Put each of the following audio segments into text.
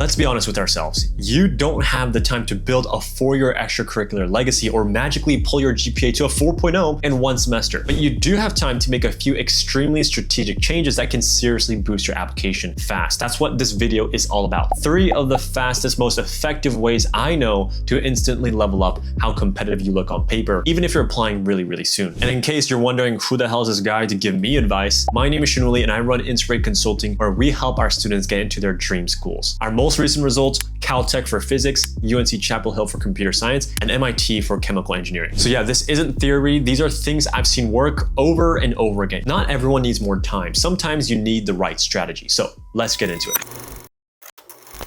let's be honest with ourselves. You don't have the time to build a 4-year extracurricular legacy or magically pull your GPA to a 4.0 in one semester. But you do have time to make a few extremely strategic changes that can seriously boost your application fast. That's what this video is all about. 3 of the fastest, most effective ways I know to instantly level up how competitive you look on paper, even if you're applying really soon. And in case you're wondering who the hell is this guy to give me advice, my name is Shinuli and I run Inspirate Consulting, where we help our students get into their dream schools. Our most recent results: Caltech for physics, UNC Chapel Hill for computer science, and MIT for chemical engineering. So yeah, this isn't theory. These are things I've seen work over and over again. Not everyone needs more time. Sometimes you need the right strategy. So let's get into it.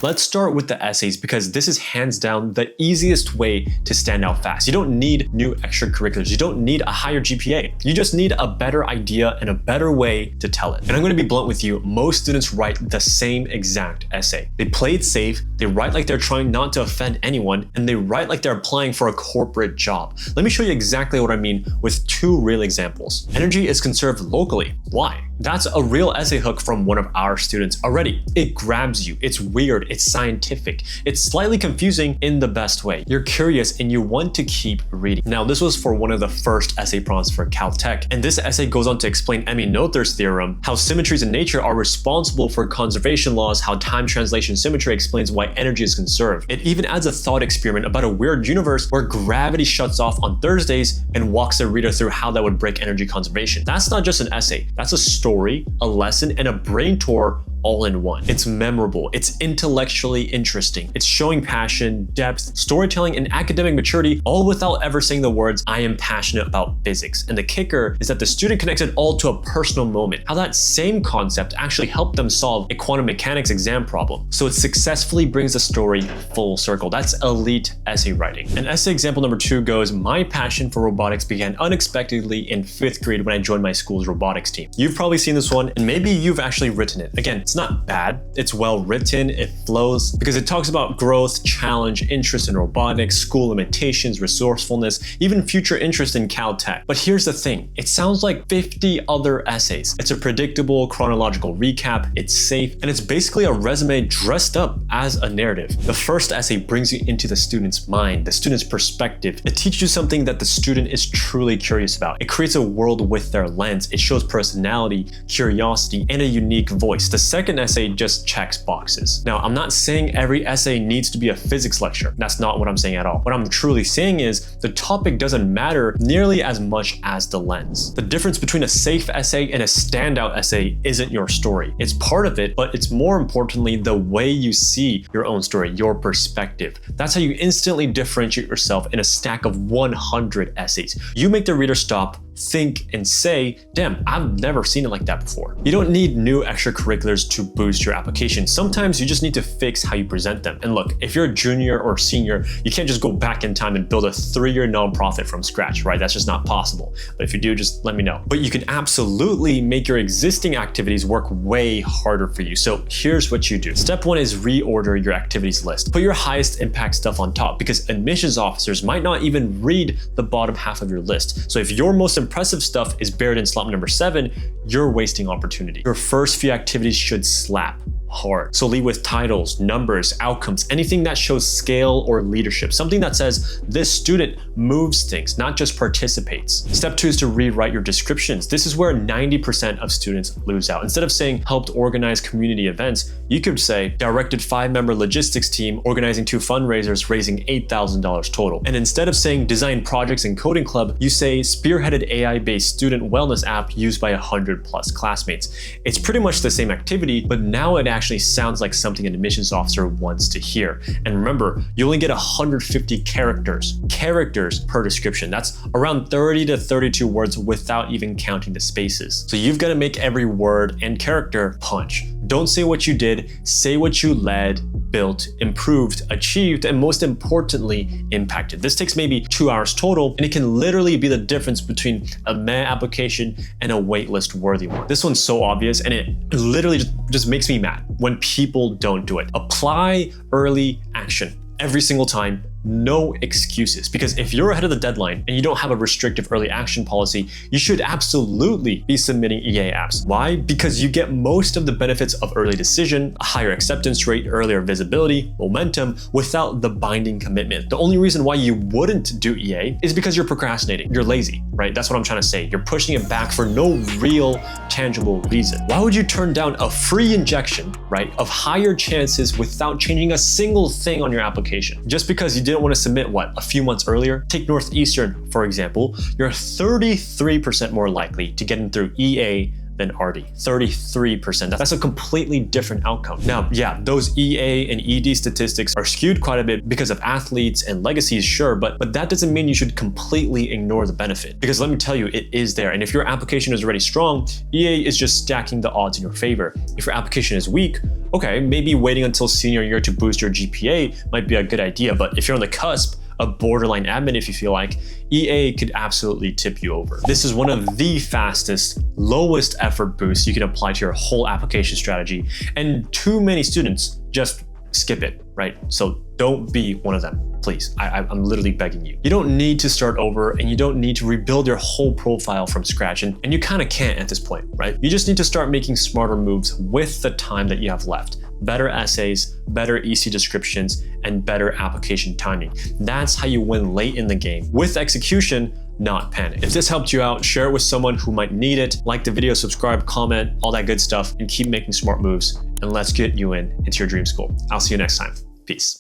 Let's start with the essays, because this is hands down the easiest way to stand out fast. You don't need new extracurriculars. You don't need a higher GPA. You just need a better idea and a better way to tell it. And I'm going to be blunt with you. Most students write the same exact essay. They play it safe. They write like they're trying not to offend anyone, and they write like they're applying for a corporate job. Let me show you exactly what I mean with 2 real examples. Energy is conserved locally. Why? That's a real essay hook from one of our students already. It grabs you. It's weird. It's scientific. It's slightly confusing in the best way. You're curious and you want to keep reading. Now, this was for one of the first essay prompts for Caltech, and this essay goes on to explain Emmy Noether's theorem, how symmetries in nature are responsible for conservation laws, how time translation symmetry explains why energy is conserved. It even adds a thought experiment about a weird universe where gravity shuts off on Thursdays and walks the reader through how that would break energy conservation. That's not just an essay. That's a story, a lesson, and a brain tour all in one. It's memorable, it's intellectually interesting, it's showing passion, depth, storytelling, and academic maturity, all without ever saying the words, "I am passionate about physics." And the kicker is that the student connects it all to a personal moment, how that same concept actually helped them solve a quantum mechanics exam problem. So it successfully brings the story full circle. That's elite essay writing. And essay example number 2 goes, "My passion for robotics began unexpectedly in 5th grade when I joined my school's robotics team." You've probably seen this one, and maybe you've actually written it. Again, it's not bad. It's well written. It flows because it talks about growth, challenge, interest in robotics, school limitations, resourcefulness, even future interest in Caltech. But here's the thing. It sounds like 50 other essays. It's a predictable chronological recap. It's safe, and it's basically a resume dressed up as a narrative. The first essay brings you into the student's mind, the student's perspective. It teaches you something that the student is truly curious about. It creates a world with their lens. It shows personality, curiosity, and a unique voice. The second essay just checks boxes. Now, I'm not saying every essay needs to be a physics lecture. That's not what I'm saying at all. What I'm truly saying is the topic doesn't matter nearly as much as the lens. The difference between a safe essay and a standout essay isn't your story. It's part of it, but it's more importantly the way you see your own story, your perspective. That's how you instantly differentiate yourself in a stack of 100 essays. You make the reader stop, think, and say, "Damn, I've never seen it like that before." You don't need new extracurriculars to boost your application. Sometimes you just need to fix how you present them. And look, if you're a junior or senior, you can't just go back in time and build a 3-year nonprofit from scratch, right? That's just not possible. But if you do, just let me know. But you can absolutely make your existing activities work way harder for you. So here's what you do. Step 1 is reorder your activities list. Put your highest impact stuff on top, because admissions officers might not even read the bottom half of your list. So if your most impressive stuff is buried in slot number 7, you're wasting opportunity. Your first few activities should slap hard. So lead with titles, numbers, outcomes, anything that shows scale or leadership, something that says this student moves things, not just participates. Step 2 is to rewrite your descriptions. This is where 90% of students lose out. Instead of saying helped organize community events, you could say directed 5-member logistics team organizing 2 fundraisers raising $8,000 total. And instead of saying design projects and coding club, you say spearheaded AI-based student wellness app used by 100+ classmates. It's pretty much the same activity, but now it actually sounds like something an admissions officer wants to hear. And remember, you only get 150 characters per description. That's around 30 to 32 words without even counting the spaces. So you've got to make every word and character punch. Don't say what you did, say what you led, built, improved, achieved, and most importantly, impacted. This takes maybe 2 hours total, and it can literally be the difference between a meh application and a waitlist worthy one. This one's so obvious, and it literally just makes me mad when people don't do it. Apply early action. Every single time, no excuses. Because if you're ahead of the deadline and you don't have a restrictive early action policy, you should absolutely be submitting EA apps. Why? Because you get most of the benefits of early decision, a higher acceptance rate, earlier visibility, momentum, without the binding commitment. The only reason why you wouldn't do EA is because you're procrastinating. You're lazy, right? That's what I'm trying to say. You're pushing it back for no real tangible reason. Why would you turn down a free injection, right, of higher chances without changing a single thing on your application? Just because you didn't want to submit, what, a few months earlier? Take Northeastern, for example. You're 33% more likely to get in through EA than RD. 33%. That's a completely different outcome. Now, yeah, those EA and ED statistics are skewed quite a bit because of athletes and legacies, sure, but that doesn't mean you should completely ignore the benefit. Because let me tell you, it is there. And if your application is already strong, EA is just stacking the odds in your favor. If your application is weak, okay, maybe waiting until senior year to boost your GPA might be a good idea. But if you're on the cusp, a borderline admin if you feel like, EA could absolutely tip you over. This is one of the fastest, lowest effort boosts you can apply to your whole application strategy, and too many students just skip it, right? So don't be one of them, please. I'm literally begging you. You don't need to start over, and you don't need to rebuild your whole profile from scratch, and you kind of can't at this point, right? You just need to start making smarter moves with the time that you have left. Better essays, better EC descriptions, and better application timing. That's how you win late in the game with execution, not panic. If this helped you out, share it with someone who might need it. Like the video, subscribe, comment, all that good stuff, and keep making smart moves. And let's get you into your dream school. I'll see you next time. Peace.